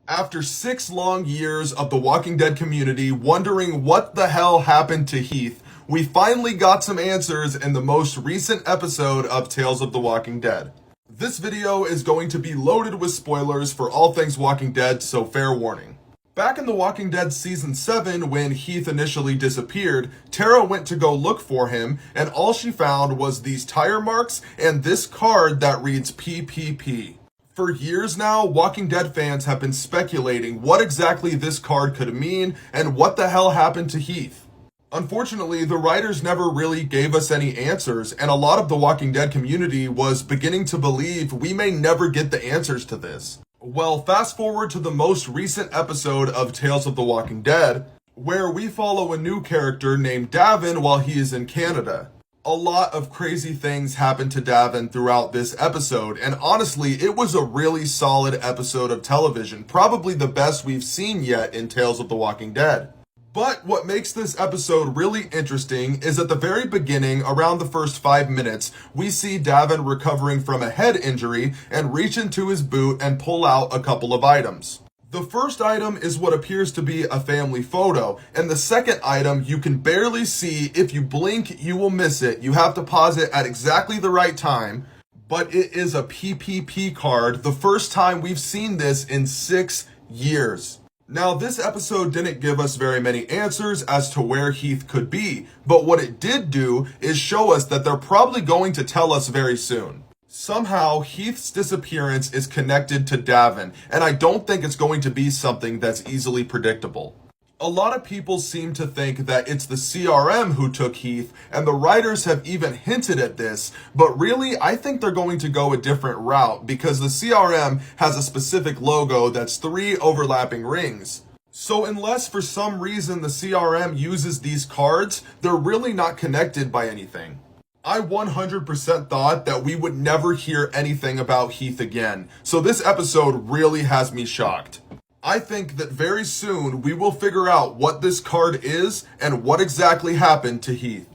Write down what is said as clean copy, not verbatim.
After 6 long years of the Walking Dead community wondering what the hell happened to Heath, we finally got some answers in the most recent episode of Tales of the Walking Dead. This video is going to be loaded with spoilers for all things Walking Dead, so fair warning. Back in The Walking Dead Season 7, when Heath initially disappeared, Tara went to go look for him, and all she found was these tire marks and this card that reads PPP. For years now, Walking Dead fans have been speculating what exactly this card could mean and what the hell happened to Heath. Unfortunately, the writers never really gave us any answers, and a lot of the Walking Dead community was beginning to believe we may never get the answers to this. Well, fast forward to the most recent episode of Tales of the Walking Dead, where we follow a new character named Davin while he is in Canada. A lot of crazy things happened to Davin throughout this episode, and honestly, it was a really solid episode of television, probably the best we've seen yet in Tales of the Walking Dead. But what makes this episode really interesting is at the very beginning, around the first 5 minutes, we see Davin recovering from a head injury and reach into his boot and pull out a couple of items. The first item is what appears to be a family photo, and the second item you can barely see. If you blink, you will miss it. You have to pause it at exactly the right time, but it is a PPP card, the first time we've seen this in 6 years. Now, this episode didn't give us very many answers as to where Heath could be, but what it did do is show us that they're probably going to tell us very soon. Somehow, Heath's disappearance is connected to Davin, and I don't think it's going to be something that's easily predictable. A lot of people seem to think that it's the CRM who took Heath, and the writers have even hinted at this, but really, I think they're going to go a different route because the CRM has a specific logo that's 3 overlapping rings. So unless for some reason the CRM uses these cards, they're really not connected by anything. I 100% thought that we would never hear anything about Heath again, so this episode really has me shocked. I think that very soon we will figure out what this card is and what exactly happened to Heath.